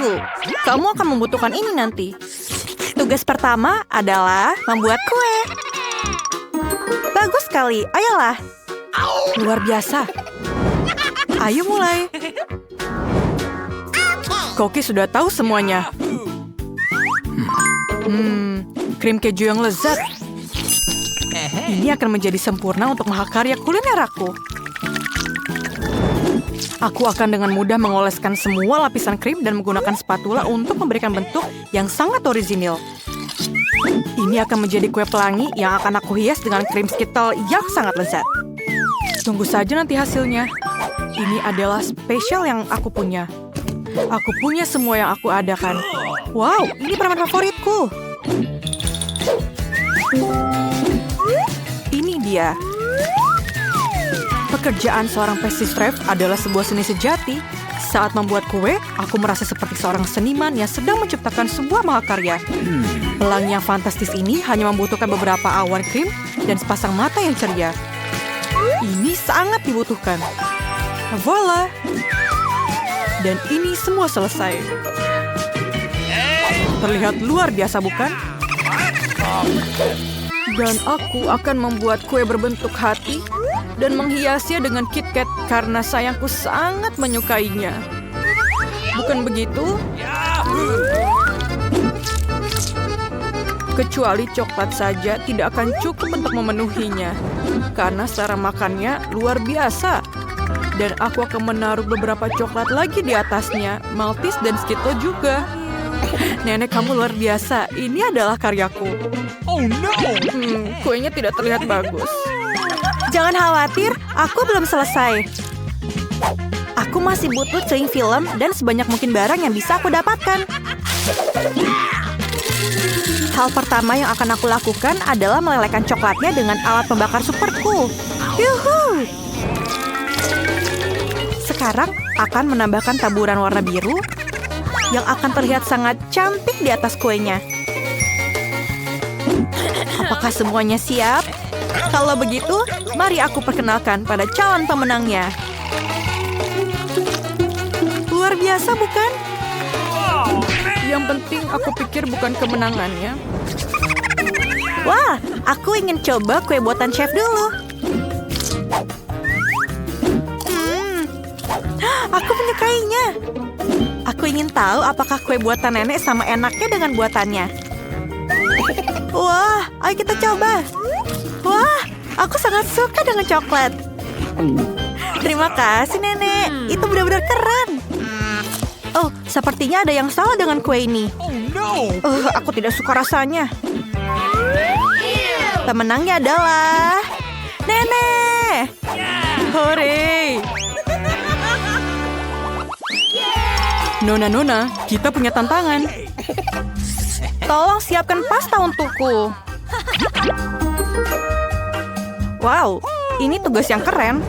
Tunggu, kamu akan membutuhkan ini nanti. Tugas pertama adalah membuat kue. Bagus sekali, ayolah. Luar biasa. Ayo mulai. Koki sudah tahu semuanya. Krim keju yang lezat. Ini akan menjadi sempurna untuk mahakarya kuliner aku. Aku akan dengan mudah mengoleskan semua lapisan krim dan menggunakan spatula untuk memberikan bentuk yang sangat orisinil. Ini akan menjadi kue pelangi yang akan aku hias dengan krim Skittles yang sangat lezat. Tunggu saja nanti hasilnya. Ini adalah spesial yang aku punya. Aku punya semua yang aku adakan. Wow, ini permen favoritku. Ini dia. Pekerjaan seorang pastry chef adalah sebuah seni sejati. Saat membuat kue, aku merasa seperti seorang seniman yang sedang menciptakan sebuah mahakarya. Pelangi yang fantastis ini hanya membutuhkan beberapa awan krim dan sepasang mata yang ceria. Ini sangat dibutuhkan. Voila! Dan ini semua selesai. Terlihat luar biasa, bukan? Dan aku akan membuat kue berbentuk hati dan menghiasnya dengan KitKat karena sayangku sangat menyukainya. Bukan begitu? Kecuali coklat saja tidak akan cukup untuk memenuhinya. Karena cara makannya luar biasa. Dan aku akan menaruh beberapa coklat lagi di atasnya. Maltese dan Skittles juga. Nenek, kamu luar biasa. Ini adalah karyaku. Oh no! Kuenya tidak terlihat bagus. Jangan khawatir, aku belum selesai. Aku masih butuh cling film dan sebanyak mungkin barang yang bisa aku dapatkan. Hal pertama yang akan aku lakukan adalah melelehkan coklatnya dengan alat pembakar superku. Yuhu! Sekarang akan menambahkan taburan warna biru yang akan terlihat sangat cantik di atas kuenya. Apakah semuanya siap? Kalau begitu, mari aku perkenalkan pada calon pemenangnya. Luar biasa, bukan? Yang penting aku pikir bukan kemenangannya. Wah, aku ingin coba kue buatan chef dulu. Aku menyukainya. Aku ingin tahu apakah kue buatan nenek sama enaknya dengan buatannya. Wah, ayo kita coba. Wah, aku sangat suka dengan coklat. Terima kasih, Nenek. Itu benar-benar keren. Oh, sepertinya ada yang salah dengan kue ini. Aku tidak suka rasanya. Pemenangnya adalah Nenek. Hore! Nona, kita punya tantangan. Tolong siapkan pasta untukku. Wow, ini tugas yang keren.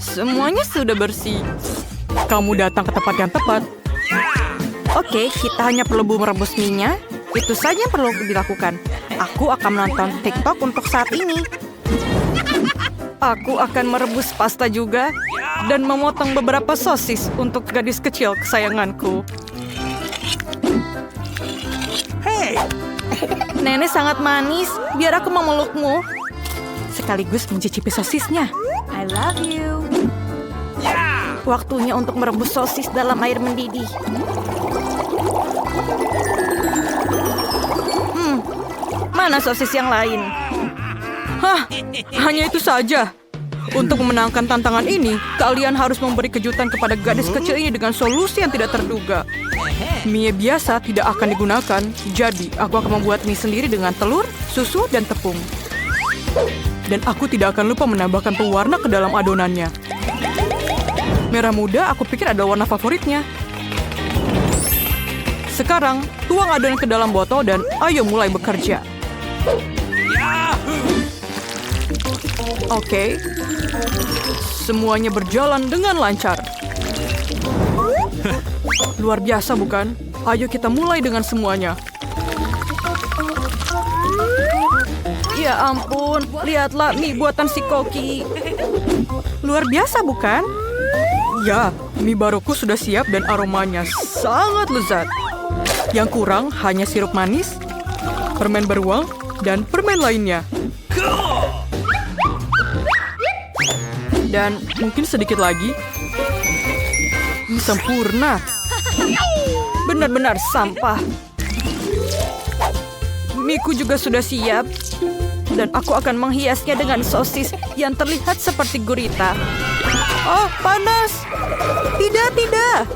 Semuanya sudah bersih. Kamu datang ke tempat yang tepat. Oke, kita hanya perlu merebus mie-nya. Itu saja yang perlu dilakukan. Aku akan menonton TikTok untuk saat ini. Aku akan merebus pasta juga. Dan memotong beberapa sosis untuk gadis kecil kesayanganku. Hey! Nenek sangat manis. Biar aku memelukmu. Sekaligus mencicipi sosisnya. I love you. Waktunya untuk merebus sosis dalam air mendidih. Mana sosis yang lain? Hah, hanya itu saja. Untuk memenangkan tantangan ini, kalian harus memberi kejutan kepada gadis kecil ini dengan solusi yang tidak terduga. Mie biasa tidak akan digunakan, jadi aku akan membuat mie sendiri dengan telur, susu, dan tepung. Dan aku tidak akan lupa menambahkan pewarna ke dalam adonannya. Merah muda aku pikir adalah warna favoritnya. Sekarang, tuang adonan ke dalam botol dan ayo mulai bekerja. Oke. Semuanya berjalan dengan lancar. Luar biasa, bukan? Ayo kita mulai dengan semuanya. Ya ampun, lihatlah mie buatan si Koki. Luar biasa, bukan? Ya, Mie baroku sudah siap dan aromanya sangat lezat. Yang kurang hanya sirup manis, permen beruang, dan permen lainnya. Dan mungkin sedikit lagi. Sempurna. Benar-benar sampah. Miku juga sudah siap. Dan aku akan menghiasnya dengan sosis yang terlihat seperti gurita. Oh, panas. Tidak, tidak.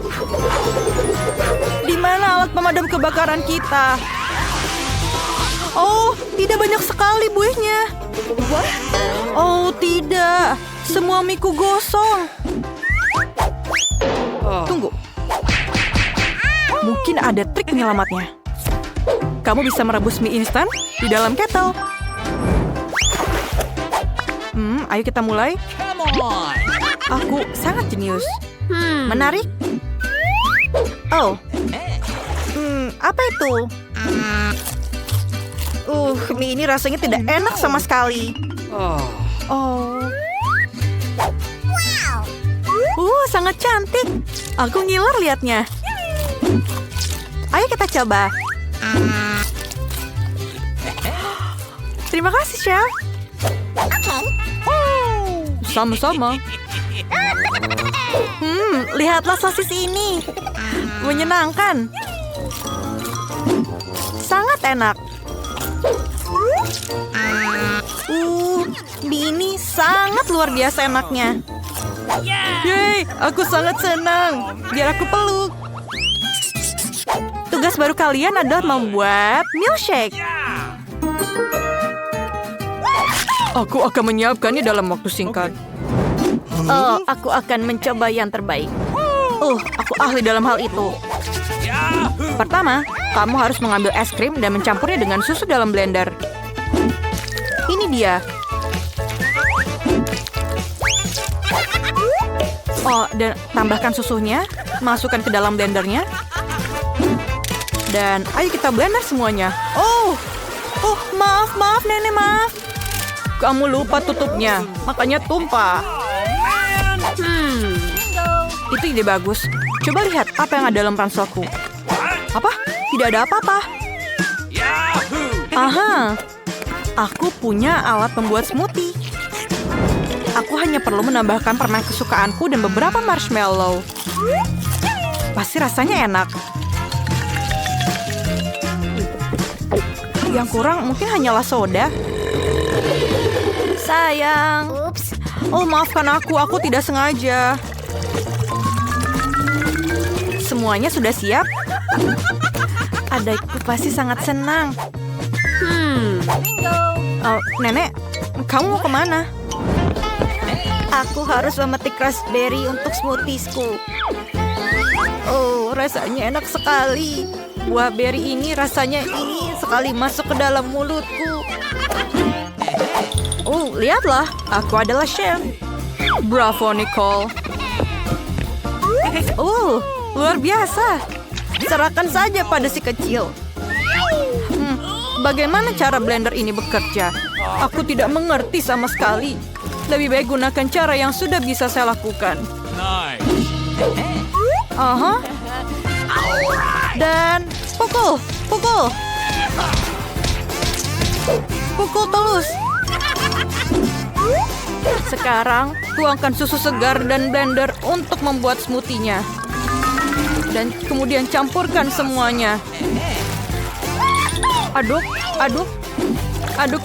Di mana alat pemadam kebakaran kita? Oh, tidak banyak sekali buihnya. Oh, tidak. Semua miku gosong. Tunggu. Mungkin ada trik penyelamatnya. Kamu bisa merebus mie instan di dalam kettle. Ayo kita mulai. Aku sangat jenius. Menarik? Oh. Apa itu? Mie ini rasanya tidak enak sama sekali. Oh. Sangat cantik. Aku ngiler liatnya. Ayo kita coba. Terima kasih, Chef. Sama-sama. Lihatlah sosis ini. Menyenangkan. Sangat enak. Mie ini sangat luar biasa enaknya. Yeay, aku sangat senang. Biar aku peluk. Tugas baru kalian adalah membuat milkshake. Aku akan menyiapkannya dalam waktu singkat. Oh, aku akan mencoba yang terbaik. Aku ahli dalam hal itu. Pertama, kamu harus mengambil es krim dan mencampurnya dengan susu dalam blender. Ini dia. Oh, dan tambahkan susunya, masukkan ke dalam blendernya. Dan ayo kita blender semuanya. Maaf, Nenek, maaf. Kamu lupa tutupnya, makanya tumpah. Itu ide bagus. Coba lihat apa yang ada dalam ranselku. Apa? Tidak ada apa-apa. Aha, aku punya alat pembuat smoothie. Aku hanya perlu menambahkan permen kesukaanku dan beberapa marshmallow. Pasti rasanya enak. Yang kurang mungkin hanyalah soda. Sayang. Oh, maafkan aku tidak sengaja. Semuanya sudah siap? Adikku pasti sangat senang. Oh, Nenek, kamu mau kemana? Aku harus memetik raspberry untuk smoothiesku. Oh, rasanya enak sekali. Buah beri ini rasanya ingin sekali masuk ke dalam mulutku. Oh, lihatlah, aku adalah chef. Bravo, Nicole. Oh, luar biasa. Serahkan saja pada si kecil. Bagaimana cara blender ini bekerja? Aku tidak mengerti sama sekali. Lebih baik gunakan cara yang sudah bisa saya lakukan. Dan pukul. Pukul terus. Sekarang, tuangkan susu segar dan blender untuk membuat smoothie-nya. Dan kemudian campurkan semuanya. Aduk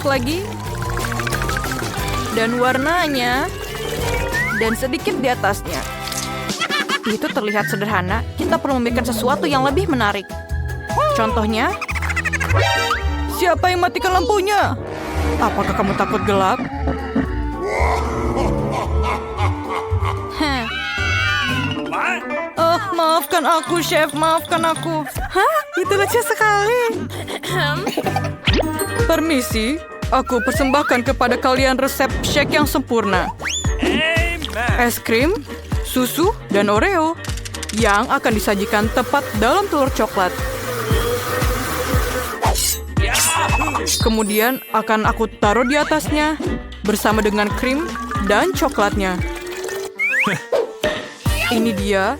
lagi. Dan warnanya. Dan sedikit di atasnya. Itu terlihat sederhana. Kita perlu membuat sesuatu yang lebih menarik. Contohnya. Siapa yang matikan lampunya? Apakah kamu takut gelap? Maafkan aku, Chef. Maafkan aku. Hah? Itu lucu sekali. Permisi, aku persembahkan kepada kalian resep shake yang sempurna. Es krim, susu, dan Oreo yang akan disajikan tepat dalam telur coklat. Kemudian akan aku taruh di atasnya bersama dengan krim dan coklatnya. Ini dia.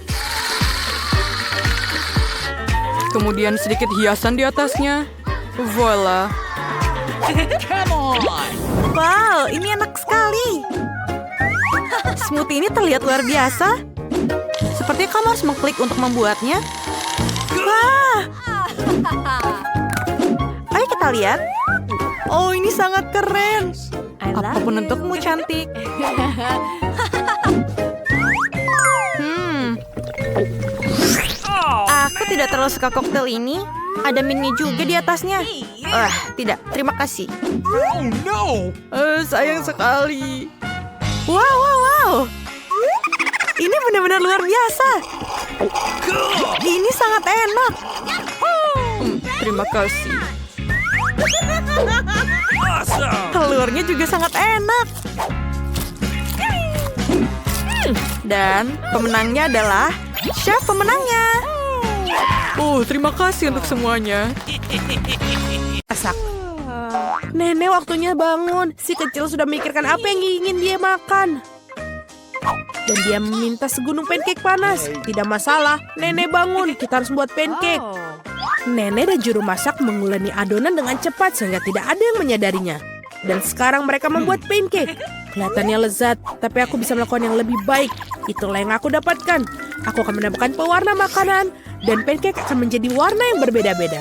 Kemudian sedikit hiasan di atasnya. Voila. Come on! Wow, ini enak sekali. Smoothie ini terlihat luar biasa. Sepertinya kamu harus mengklik untuk membuatnya. Wah. Ayo kita lihat. Oh, ini sangat keren. Apapun untukmu, cantik. Aku tidak terlalu suka koktail ini. Ada mini juga di atasnya. Tidak. Terima kasih. Oh no! Sayang sekali. Wow. Ini benar-benar luar biasa. Ini sangat enak. Terima kasih. Awesome! Telurnya juga sangat enak. Dan pemenangnya adalah chef pemenangnya. Terima kasih untuk semuanya. Masak. Nenek waktunya bangun. Si kecil sudah memikirkan apa yang ingin dia makan. Dan dia meminta segunung pancake panas. Tidak masalah, nenek bangun. Kita harus membuat pancake. Nenek dan juru masak menguleni adonan dengan cepat sehingga tidak ada yang menyadarinya. Dan sekarang mereka membuat pancake. Kelihatannya lezat, tapi aku bisa melakukan yang lebih baik. Itulah yang aku dapatkan. Aku akan menambahkan pewarna makanan. Dan pancake akan menjadi warna yang berbeda-beda.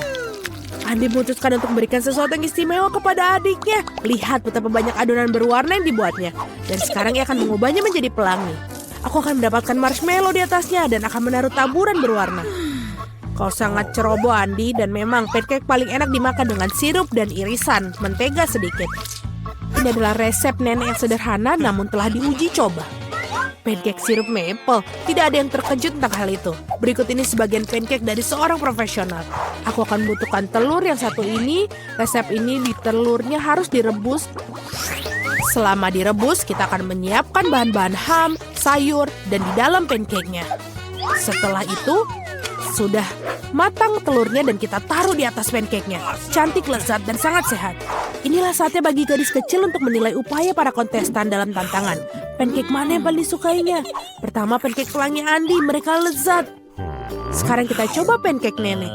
Andi memutuskan untuk memberikan sesuatu yang istimewa kepada adiknya. Lihat betapa banyak adonan berwarna yang dibuatnya. Dan sekarang ia akan mengubahnya menjadi pelangi. Aku akan mendapatkan marshmallow di atasnya dan akan menaruh taburan berwarna. Kau sangat ceroboh, Andi, dan memang pancake paling enak dimakan dengan sirup dan irisan mentega sedikit. Ini adalah resep nenek yang sederhana namun telah diuji coba. Pancake sirup maple. Tidak ada yang terkejut tentang hal itu. Berikut ini sebagian pancake dari seorang profesional. Aku akan membutuhkan telur yang satu ini. Resep ini di telurnya harus direbus. Selama direbus, kita akan menyiapkan bahan-bahan ham, sayur, dan di dalam pancake-nya. Setelah itu, sudah matang telurnya dan kita taruh di atas pancake-nya. Cantik, lezat, dan sangat sehat. Inilah saatnya bagi gadis kecil untuk menilai upaya para kontestan dalam tantangan. Pancake mana yang paling disukainya? Pertama, pancake pelangi Andi. Mereka lezat. Sekarang kita coba pancake nenek.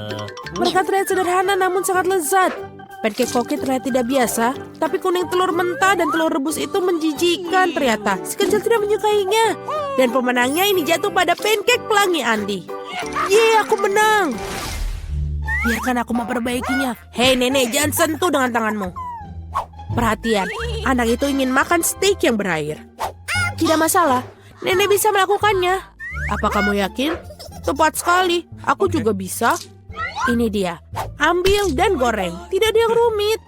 Mereka terlihat sederhana namun sangat lezat. Pancake koki terlihat tidak biasa, tapi kuning telur mentah dan telur rebus itu menjijikkan ternyata. Si kecil tidak menyukainya. Dan pemenangnya ini jatuh pada pancake pelangi Andi. Yeay, aku menang. Biarkan aku memperbaikinya. Hei nenek, jangan sentuh dengan tanganmu. Perhatian, anak itu ingin makan steak yang berair. Tidak masalah, nenek bisa melakukannya. Apa kamu yakin? Tepat sekali, aku juga bisa. Ini dia, ambil dan goreng. Tidak ada yang rumit.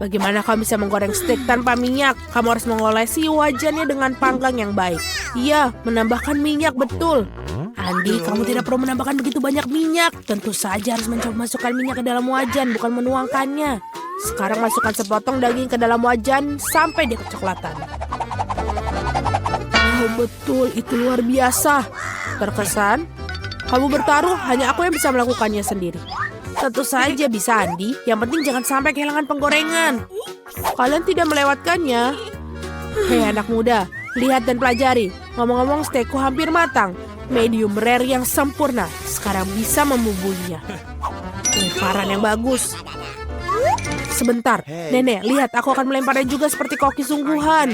Bagaimana kamu bisa menggoreng steak tanpa minyak? Kamu harus mengolesi wajannya dengan panggang yang baik. Iya, menambahkan minyak betul. Andi, kamu tidak perlu menambahkan begitu banyak minyak. Tentu saja harus mencoba masukkan minyak ke dalam wajan, bukan menuangkannya. Sekarang masukkan sepotong daging ke dalam wajan sampai dia kecoklatan. Oh betul, itu luar biasa. Terkesan, kamu bertaruh, hanya aku yang bisa melakukannya sendiri. Tentu saja bisa, Andi. Yang penting jangan sampai kehilangan penggorengan. Kalian tidak melewatkannya. Hei anak muda, lihat dan pelajari. Ngomong-ngomong, steakku hampir matang. Medium rare yang sempurna. Sekarang bisa membubuhinya. Lemparan yang bagus. Sebentar, nenek, lihat aku akan melemparnya juga seperti koki sungguhan.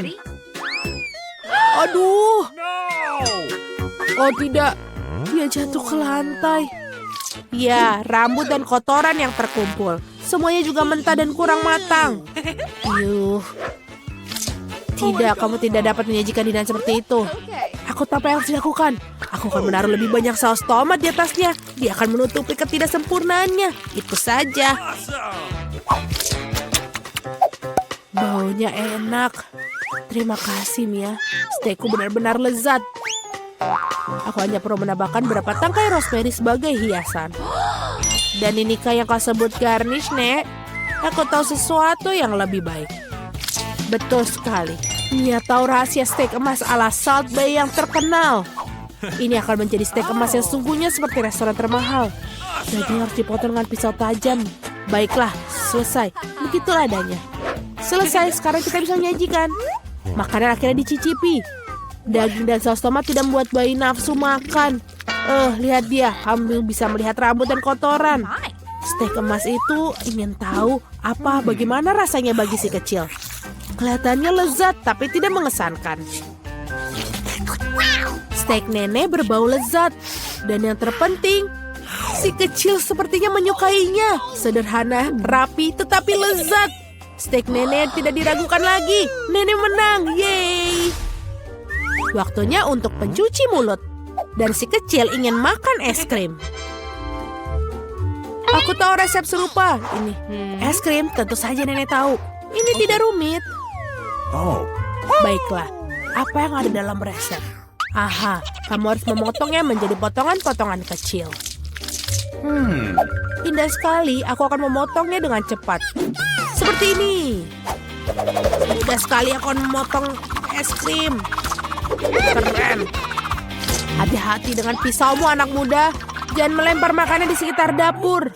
Aduh. Oh tidak, dia jatuh ke lantai. Ya, rambut dan kotoran yang terkumpul. Semuanya juga mentah dan kurang matang. Yuh. Tidak, kamu tidak dapat menyajikan hidangan seperti itu. Aku tahu apa yang harus dilakukan. Aku akan menaruh lebih banyak saus tomat di atasnya. Dia akan menutupi ketidaksempurnaannya. Itu saja. Baunya enak. Terima kasih, Mia. Steakku benar-benar lezat. Aku hanya perlu menambahkan beberapa tangkai rosemary sebagai hiasan. Dan inikah yang kau sebut garnish, Nek? Aku tahu sesuatu yang lebih baik. Betul sekali. Mia tahu rahasia steak emas ala Salt Bay yang terkenal. Ini akan menjadi steak emas yang sungguhnya seperti restoran termahal. Daging harus dipotong dengan pisau tajam. Baiklah, selesai. Begitulah adanya. Selesai, sekarang kita bisa menyajikan. Makanan akhirnya dicicipi. Daging dan saus tomat tidak membuat bayi nafsu makan. Lihat dia, kamu bisa melihat rambut dan kotoran. Steak emas itu ingin tahu bagaimana rasanya bagi si kecil. Kelihatannya lezat tapi tidak mengesankan. Steak nenek berbau lezat. Dan yang terpenting, si kecil sepertinya menyukainya. Sederhana, rapi, tetapi lezat. Steak nenek tidak diragukan lagi. Nenek menang, yeay. Waktunya untuk pencuci mulut. Dan si kecil ingin makan es krim. Aku tahu resep serupa. Ini es krim, tentu saja nenek tahu. Ini tidak rumit. Baiklah, apa yang ada dalam resep? Aha, kamu harus memotongnya menjadi potongan-potongan kecil. Indah sekali, aku akan memotongnya dengan cepat. Seperti ini. Mudah sekali aku akan memotong es krim. Keren. Hati-hati dengan pisaumu anak muda. Jangan melempar makanan di sekitar dapur.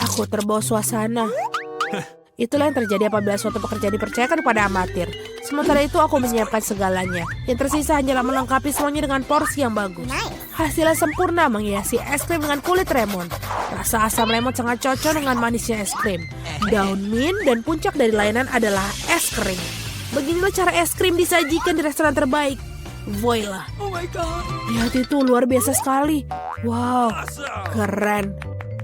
Aku terbawa suasana. Itulah yang terjadi apabila suatu pekerjaan dipercayakan kepada amatir. Sementara itu aku menyiapkan segalanya. Yang tersisa hanyalah melengkapi semuanya dengan porsi yang bagus. Hasilnya sempurna menghiasi es krim dengan kulit lemon. Rasa asam lemon sangat cocok dengan manisnya es krim. Daun mint dan puncak dari layanan adalah es krim. Beginilah cara es krim disajikan di restoran terbaik. Voila. Oh my god. Lihat itu, luar biasa sekali. Wow, keren.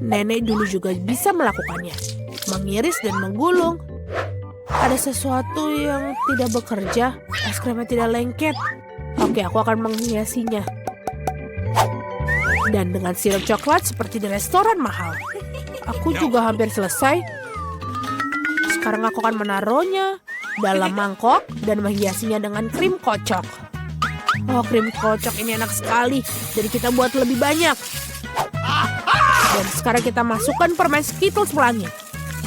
Nenek dulu juga bisa melakukannya. Mengiris dan menggulung. Ada sesuatu yang tidak bekerja. Es krimnya tidak lengket. Oke, aku akan menghiasinya. Dan dengan sirup coklat seperti di restoran mahal. Aku juga hampir selesai. Sekarang aku akan menaruhnya dalam mangkok dan menghiasinya dengan krim kocok. Oh, krim kocok ini enak sekali. Jadi kita buat lebih banyak. Dan sekarang kita masukkan permen Skittles pelangi,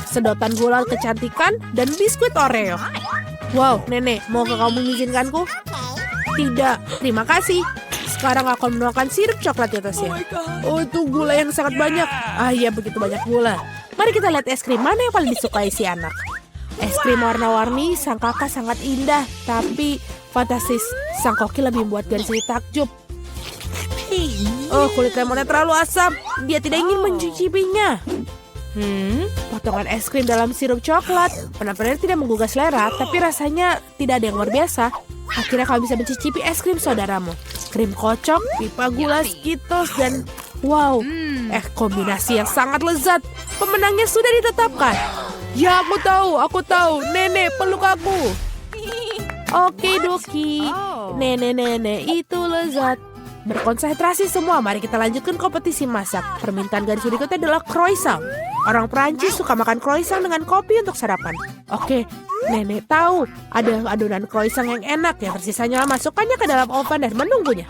sedotan gula kecantikan, dan biskuit Oreo. Wow, nenek, mau kamu mengizinkanku? Tidak, terima kasih. Sekarang aku akan menuangkan sirup coklat di atasnya. Oh, itu gula yang sangat banyak. Ah iya, begitu banyak gula. Mari kita lihat es krim mana yang paling disukai si anak. Es krim warna-warni, sang kakak sangat indah. Tapi fantastis, sang koki lebih membuat garis ini takjub. Oh, kulit lemonnya terlalu asam. Dia tidak ingin mencicipinya. Potongan es krim dalam sirup coklat. Benar-benar tidak menggugah selera, tapi rasanya tidak ada yang luar biasa. Akhirnya kamu bisa mencicipi es krim saudaramu. Krim kocok, pipa gula, Skittles, dan wow, kombinasi yang sangat lezat. Pemenangnya sudah ditetapkan. Ya, aku tahu. Nenek, peluk aku. Oke, Doki. Nenek itu lezat. Berkonsentrasi semua, mari kita lanjutkan kompetisi masak. Permintaan gadis berikutnya adalah croissant. Orang Perancis suka makan croissant dengan kopi untuk sarapan. Oke, nenek tahu ada adonan croissant yang enak. Yang tersisanya masukkannya ke dalam oven dan menunggunya.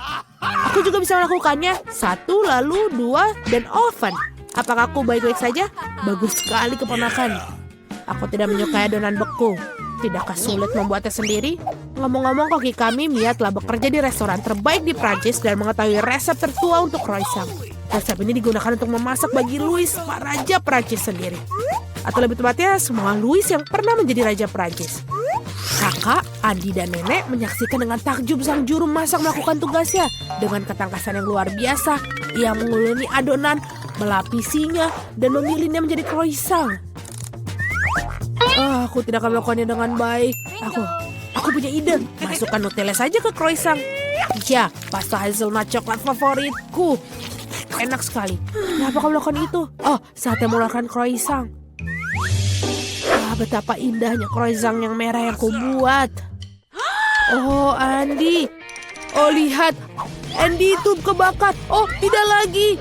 Aku juga bisa melakukannya. 1, lalu 2, dan oven. Apakah aku baik-baik saja? Bagus sekali keponakan. Aku tidak menyukai adonan beku. Tidakkah sulit membuatnya sendiri? Ngomong-ngomong, koki kami Mia telah bekerja di restoran terbaik di Prancis dan mengetahui resep tertua untuk croissant. Resep ini digunakan untuk memasak bagi Louis, Pak Raja Prancis sendiri. Atau lebih tepatnya, semua Louis yang pernah menjadi Raja Prancis. Kakak, Andi, dan nenek menyaksikan dengan takjub sang juru masak melakukan tugasnya. Dengan ketangkasan yang luar biasa, ia menguleni adonan, melapisinya, dan memilihnya menjadi croissant. Aku tidak akan melakukannya dengan baik. Aku punya ide. Masukkan Nutella saja ke croissant. Ya, pasta hazelnut coklat favoritku. Enak sekali. Kenapa kamu melakukan itu? Oh, saatnya mengeluarkan croissant. Betapa indahnya croissant yang merah yang kubuat. Oh, Andi. Oh, lihat. Andy itu kebakar. Oh, tidak lagi.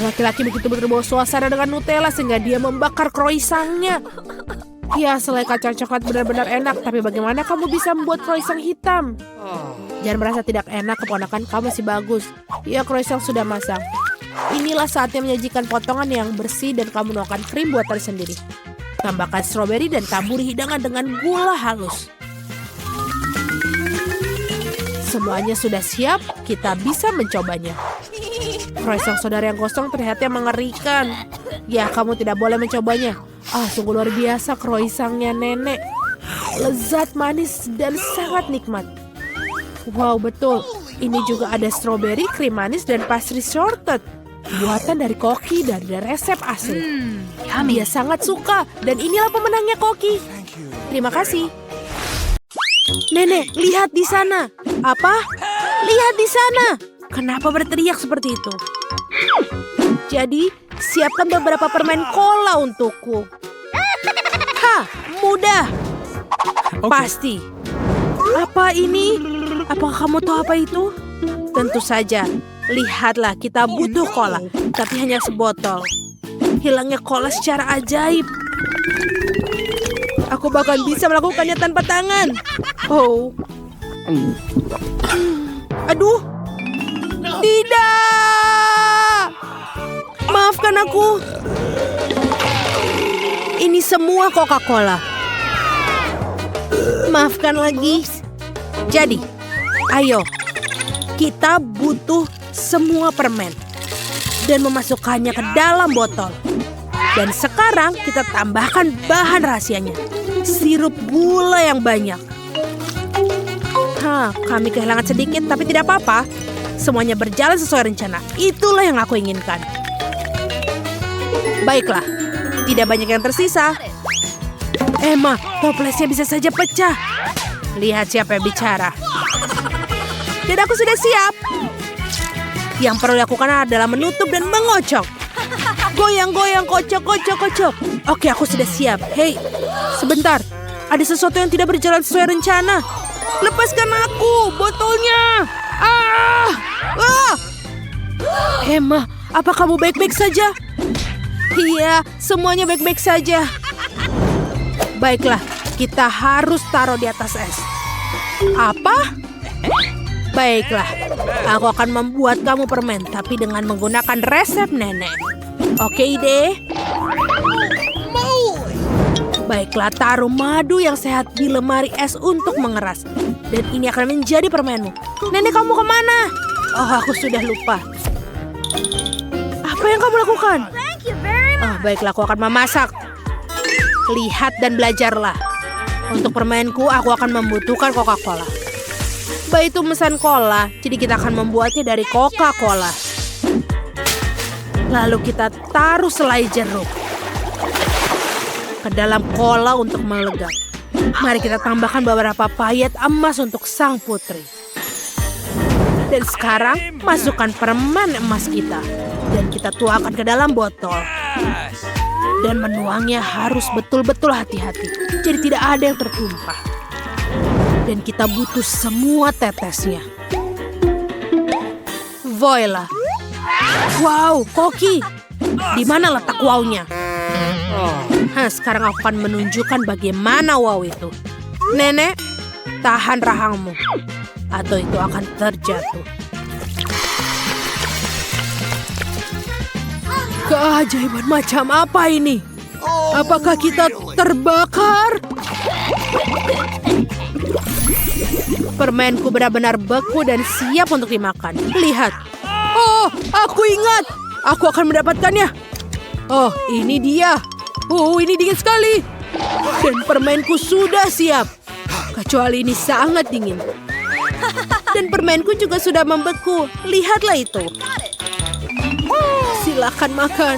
Laki-laki begitu berbawa suasana dengan Nutella sehingga dia membakar croissantnya. Ya, selai kacang coklat benar-benar enak. Tapi bagaimana kamu bisa membuat croissant hitam? Jangan merasa tidak enak, keponakan kamu masih bagus. Ya, croissant sudah masak. Inilah saatnya menyajikan potongan yang bersih dan kamu menuangkan krim buatan sendiri. Tambahkan stroberi dan taburi hidangan dengan gula halus. Semuanya sudah siap, kita bisa mencobanya. Croissant saudara yang kosong terlihatnya mengerikan. Ya, kamu tidak boleh mencobanya. Sungguh luar biasa croissantnya nenek. Lezat, manis, dan sangat nikmat. Wow, betul. Ini juga ada strawberry, krim manis, dan pastry shortcut. Buatan dari Koki dari resep asli. Dia sangat suka. Dan inilah pemenangnya Koki. Terima kasih. Nenek, lihat di sana. Apa? Lihat di sana. Kenapa berteriak seperti itu? Jadi, siapkan beberapa permen cola untukku. Hah, mudah. Pasti. Apa ini? Apakah kamu tahu apa itu? Tentu saja. Lihatlah, kita butuh cola, tapi hanya sebotol. Hilangnya cola secara ajaib. Aku bahkan bisa melakukannya tanpa tangan. Oh. Aduh. Tidak. Maafkan aku. Ini semua Coca-Cola. Maafkan lagi. Jadi, ayo. Kita butuh semua permen. Dan memasukkannya ke dalam botol. Dan sekarang kita tambahkan bahan rahasianya. Sirup gula yang banyak. Kami kehilangan sedikit tapi tidak apa-apa. Semuanya berjalan sesuai rencana. Itulah yang aku inginkan. Baiklah, tidak banyak yang tersisa. Emma, toplesnya bisa saja pecah. Lihat siapa yang bicara. Dan aku sudah siap. Yang perlu dilakukan adalah menutup dan mengocok. Goyang-goyang, kocok. Oke, aku sudah siap. Hei, sebentar. Ada sesuatu yang tidak berjalan sesuai rencana. Lepaskan aku, botolnya. Emma, apa kamu baik-baik saja? Iya, semuanya baik-baik saja. Baiklah, kita harus taruh di atas es. Apa? Baiklah, aku akan membuat kamu permen, tapi dengan menggunakan resep nenek. Oke, ide? Baiklah, taruh madu yang sehat di lemari es untuk mengeras. Dan ini akan menjadi permenmu. Nenek, kamu kemana? Oh, aku sudah lupa. Apa yang kamu lakukan? Oh, baiklah, aku akan memasak. Lihat dan belajarlah. Untuk permenku, aku akan membutuhkan Coca-Cola. Baik itu mesan cola, jadi kita akan membuatnya dari Coca-Cola. Lalu kita taruh selai jeruk ke dalam cola untuk melegap. Mari kita tambahkan beberapa payet emas untuk sang putri. Dan sekarang masukkan permen emas kita. Dan kita tuangkan ke dalam botol. Dan menuangnya harus betul-betul hati-hati. Jadi tidak ada yang tertumpah. Dan kita butuh semua tetesnya. Voila. Wow, Koki. Di mana letak wow-nya? Sekarang aku akan menunjukkan bagaimana wow itu. Nenek, tahan rahangmu. Atau itu akan terjatuh. Keajaiban macam apa ini? Apakah kita terbakar? Permenku benar-benar beku dan siap untuk dimakan. Lihat. Oh, aku ingat. Aku akan mendapatkannya. Oh, ini dia. Oh, ini dingin sekali. Dan permenku sudah siap. Kecuali ini sangat dingin. Dan permenku juga sudah membeku. Lihatlah itu. Silakan makan.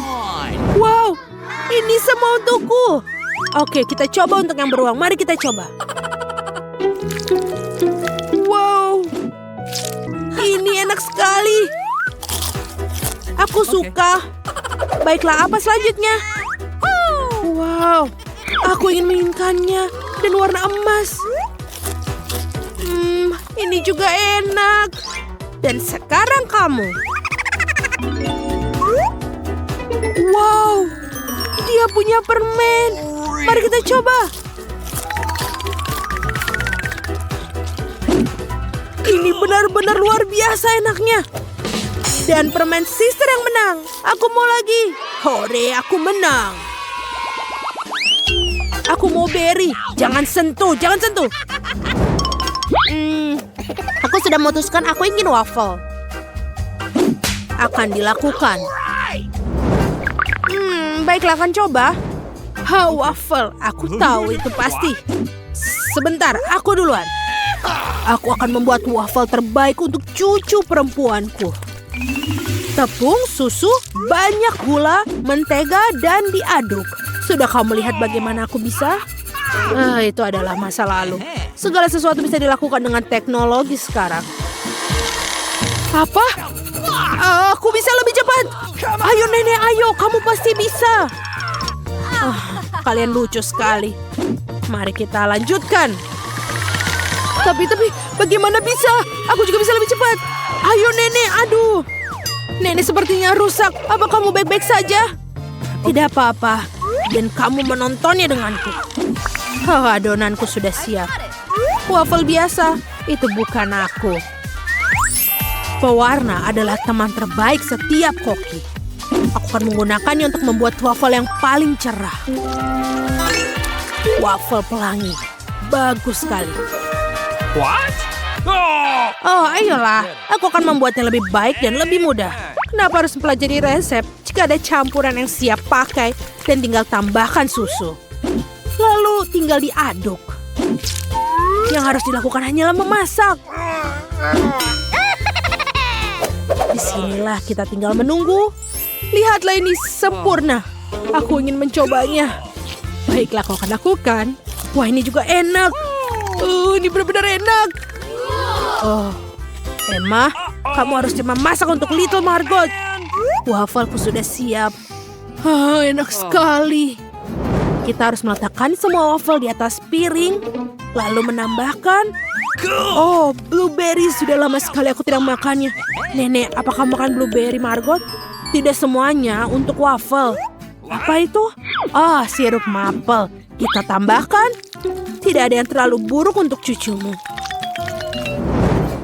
Wow, ini semua untukku. Oke, kita coba untuk yang beruang. Mari kita coba. Wow, ini enak sekali. Aku suka. Baiklah, apa selanjutnya? Wow, aku ingin menginginkannya dan warna emas. Ini juga enak. Dan sekarang kamu. Wow, dia punya permen. Mari kita coba. Ini benar-benar luar biasa enaknya. Dan permen sister yang menang. Aku mau lagi. Hore, aku menang. Aku mau berry. Jangan sentuh, jangan sentuh. Aku sudah memutuskan aku ingin waffle. Akan dilakukan. Baiklah, akan coba. Waffle. Aku tahu itu pasti. Sebentar, aku duluan. Aku akan membuat waffle terbaik untuk cucu perempuanku. Tepung, susu, banyak gula, mentega, dan diaduk. Sudah kamu lihat bagaimana aku bisa? Itu adalah masa lalu. Segala sesuatu bisa dilakukan dengan teknologi sekarang. Apa? Aku bisa lebih cepat. Ayo nenek, ayo. Kamu pasti bisa. Kalian lucu sekali. Mari kita lanjutkan. Tapi, bagaimana bisa? Aku juga bisa lebih cepat. Ayo nenek, aduh. Nenek sepertinya rusak. Apa kamu baik-baik saja? Tidak apa-apa. Dan kamu menontonnya denganku. Adonanku sudah siap. Waffle biasa, itu bukan aku. Pewarna adalah teman terbaik setiap koki. Aku akan menggunakannya untuk membuat waffle yang paling cerah. Waffle pelangi. Bagus sekali. What? Ayolah. Aku akan membuatnya lebih baik dan lebih mudah. Kenapa harus mempelajari resep jika ada campuran yang siap pakai dan tinggal tambahkan susu? Lalu tinggal diaduk. Yang harus dilakukan hanyalah memasak. Disinilah kita tinggal menunggu. Lihatlah ini sempurna. Aku ingin mencobanya. Baiklah, kau akan lakukan. Wah, ini juga enak. Ini benar-benar enak. Emma, kamu harus coba masak untuk Little Margot. Waffleku sudah siap. Enak sekali. Kita harus meletakkan semua waffle di atas piring, lalu menambahkan. Blueberry, sudah lama sekali aku tidak makannya. Nenek, apa kamu makan blueberry, Margot? Tidak semuanya untuk waffle. Apa itu? Sirup maple. Kita tambahkan. Tidak ada yang terlalu buruk untuk cucumu.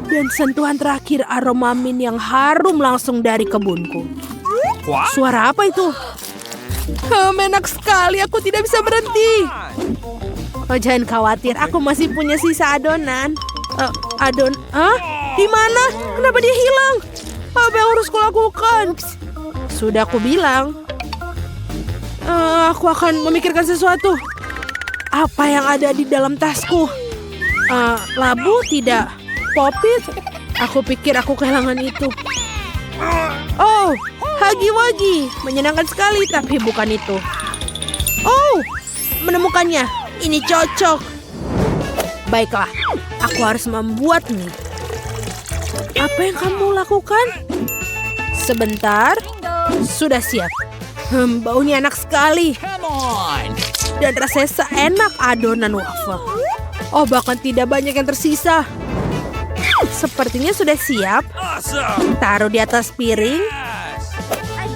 Dan sentuhan terakhir aroma mint yang harum langsung dari kebunku. Suara apa itu? Enak sekali, aku tidak bisa berhenti. Jangan khawatir, aku masih punya sisa adonan. Di mana? Kenapa dia hilang? Apa yang harus kulakukan? Sudah aku bilang. Aku akan memikirkan sesuatu. Apa yang ada di dalam tasku? Labu tidak. Popit? Aku pikir aku kehilangan itu. Hagi-wagi. Menyenangkan sekali, tapi bukan itu. Menemukannya. Ini cocok. Baiklah, aku harus membuat mie. Apa yang kamu lakukan? Sebentar. Sudah siap. Baunya enak sekali. Come on. Dan rasanya seenak adonan waffle. Bahkan tidak banyak yang tersisa. Sepertinya sudah siap. Awesome. Taruh di atas piring.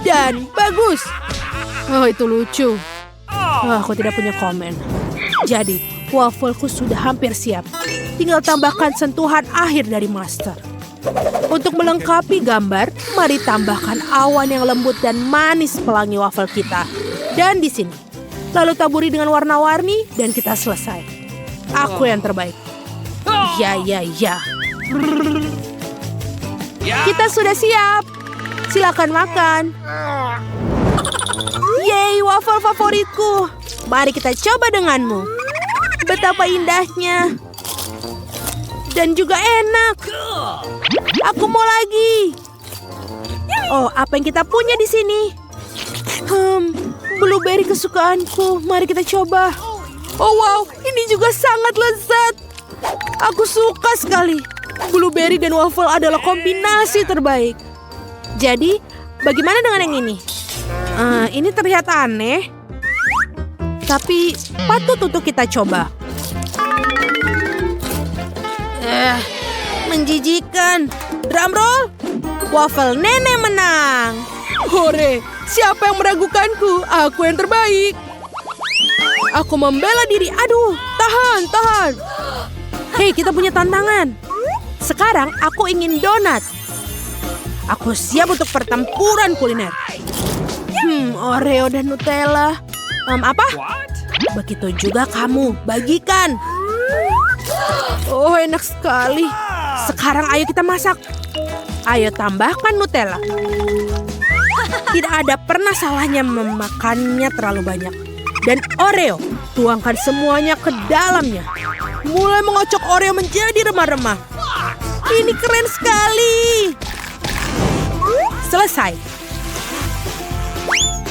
Dan bagus. Itu lucu. Aku tidak punya komen. Jadi, waffleku sudah hampir siap. Tinggal tambahkan sentuhan akhir dari master. Untuk melengkapi gambar, mari tambahkan awan yang lembut dan manis pelangi waffle kita. Dan di sini. Lalu taburi dengan warna-warni dan kita selesai. Aku yang terbaik. Ya. Kita sudah siap. Silakan makan. Yeay, waffle favoritku. Mari kita coba denganmu. Betapa indahnya. Dan juga enak. Aku mau lagi. Apa yang kita punya di sini? Blueberry kesukaanku. Mari kita coba. Wow, ini juga sangat lezat. Aku suka sekali. Blueberry dan waffle adalah kombinasi terbaik. Jadi, bagaimana dengan yang ini? Ini terlihat aneh. Tapi patut untuk kita coba. Menjijikan. Drum roll. Waffle nenek menang. Hore, siapa yang meragukanku? Aku yang terbaik. Aku membela diri. Aduh, tahan. Hei, kita punya tantangan. Sekarang aku ingin donat. Aku siap untuk pertempuran kuliner. Oreo dan Nutella. Apa? Begitu juga kamu, bagikan. Enak sekali. Sekarang ayo kita masak. Ayo tambahkan Nutella. Tidak ada pernah salahnya memakannya terlalu banyak. Dan Oreo, tuangkan semuanya ke dalamnya. mulai mengocok Oreo menjadi remah-remah. Ini keren sekali. Selesai.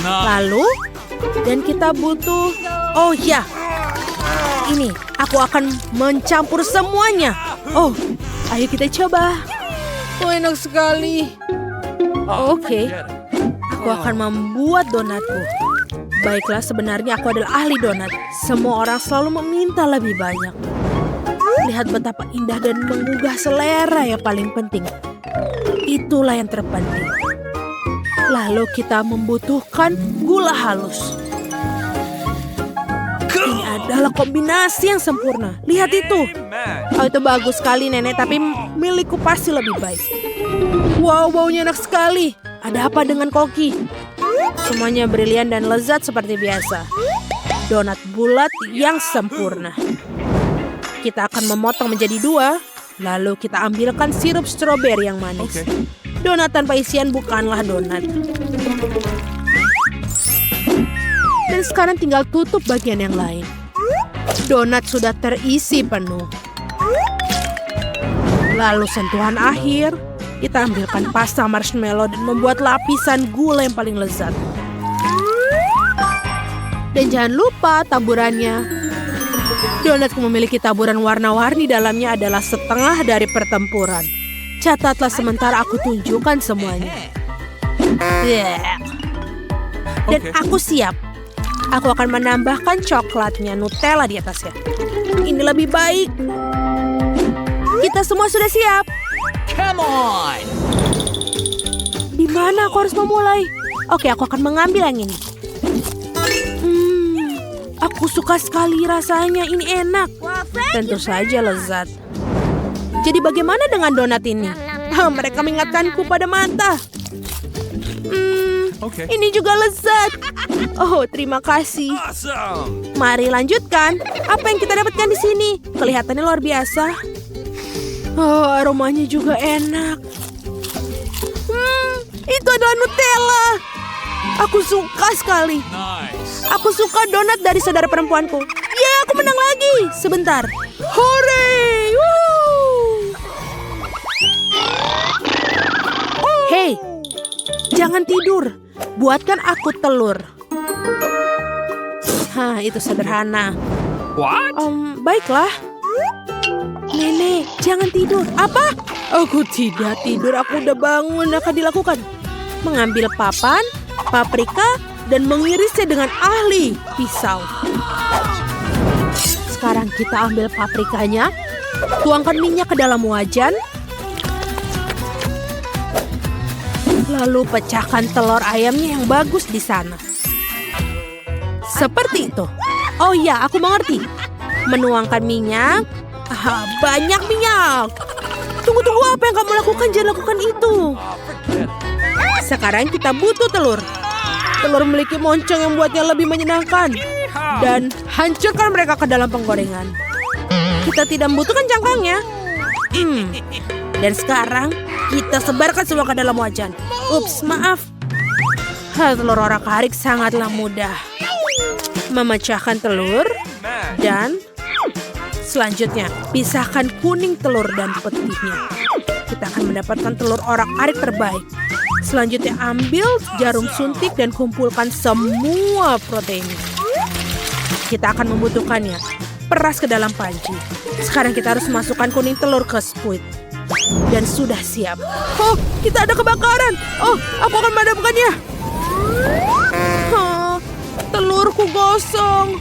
Nice. Lalu, dan kita butuh... Oh ya, ini aku akan mencampur semuanya. Oh, ayo kita coba. Oh, enak sekali. Oke, aku akan membuat donatku. Baiklah, sebenarnya aku adalah ahli donat. Semua orang selalu meminta lebih banyak. Lihat betapa indah dan menggugah selera yang paling penting. Itulah yang terpenting. Lalu kita membutuhkan gula halus. Ini adalah kombinasi yang sempurna. Lihat itu. Oh, itu bagus sekali, Nenek, tapi milikku pasti lebih baik. Wow, baunya enak sekali. Ada apa dengan koki? Semuanya brilian dan lezat seperti biasa. Donat bulat yang sempurna. Kita akan memotong menjadi 2, lalu kita ambilkan sirup stroberi yang manis. Donat tanpa isian bukanlah donat. Dan sekarang tinggal tutup bagian yang lain. Donat sudah terisi penuh. Lalu sentuhan akhir, kita ambilkan pasta marshmallow dan membuat lapisan gula yang paling lezat. Dan jangan lupa taburannya. Donatku memiliki taburan warna-warni dalamnya adalah setengah dari pertempuran. Catatlah sementara aku tunjukkan semuanya. Dan aku siap. Aku akan menambahkan coklatnya, Nutella di atasnya. Ini lebih baik. Kita semua sudah siap. Come on. Di mana aku harus memulai? Oke, aku akan mengambil yang ini. Aku suka sekali rasanya. Ini enak. Tentu saja lezat. Jadi bagaimana dengan donat ini? Mereka mengingatkanku pada mata. Ini juga lezat. Oh, terima kasih. Awesome. Mari lanjutkan. Apa yang kita dapatkan di sini? Kelihatannya luar biasa. Oh, aromanya juga enak. Itu adalah Nutella. Aku suka sekali. Nice. Aku suka donat dari saudara perempuanku. Yeay, aku menang lagi. Sebentar. Hore! Hei, jangan tidur. Buatkan aku telur. Hah, itu sederhana. What? Baiklah. Nenek, jangan tidur. Apa? Aku tidak tidur. Aku udah bangun. Akan dilakukan. Mengambil papan, paprika, dan mengirisnya dengan ahli pisau. Sekarang kita ambil paprikanya, tuangkan minyak ke dalam wajan, lalu pecahkan telur ayamnya yang bagus di sana. Seperti itu. Oh iya, aku mengerti. Menuangkan minyak. Banyak minyak. Tunggu, apa yang kamu lakukan? Jangan lakukan itu. Sekarang kita butuh telur. Telur memiliki moncong yang membuatnya lebih menyenangkan. Dan hancurkan mereka ke dalam penggorengan. Kita tidak membutuhkan cangkangnya. Dan sekarang kita sebarkan semua ke dalam wajan. Ups, maaf. Telur orak-arik sangatlah mudah. Memecahkan telur. Dan selanjutnya, pisahkan kuning telur dan putihnya. Kita akan mendapatkan telur orak-arik terbaik. Selanjutnya, ambil jarum suntik dan kumpulkan semua proteinnya. Kita akan membutuhkannya. Peras ke dalam panci. Sekarang kita harus masukkan kuning telur ke squid. Dan sudah siap. Oh, kita ada kebakaran. Oh, aku akan memadamkannya. Telurku gosong.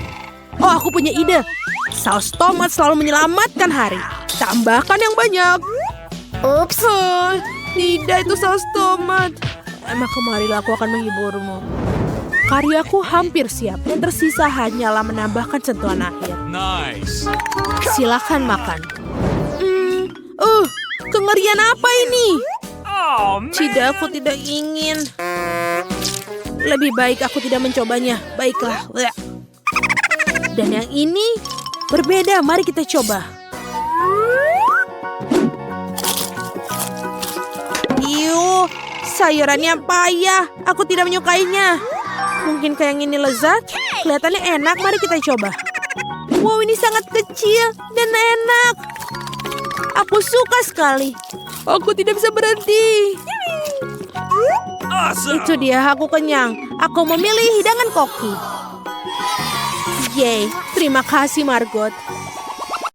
Oh, aku punya ide. Saus tomat selalu menyelamatkan hari. Tambahkan yang banyak. Ups. Tidak, itu saus tomat. Maka marilah aku akan menghiburmu. Karyaku hampir siap dan tersisa hanyalah menambahkan sentuhan akhir. Nice. Silakan makan. Kengerian apa ini? Oh, man. Tidak, aku tidak ingin. Lebih baik aku tidak mencobanya. Baiklah. Dan yang ini berbeda. Mari kita coba. Sayurannya payah. Aku tidak menyukainya. Mungkin kayak yang ini lezat. Kelihatannya enak. Mari kita coba. Wow, ini sangat kecil dan enak. Aku suka sekali. Aku tidak bisa berhenti. Awesome. Itu dia, aku kenyang. Aku memilih hidangan koki. Yeay, terima kasih Margot.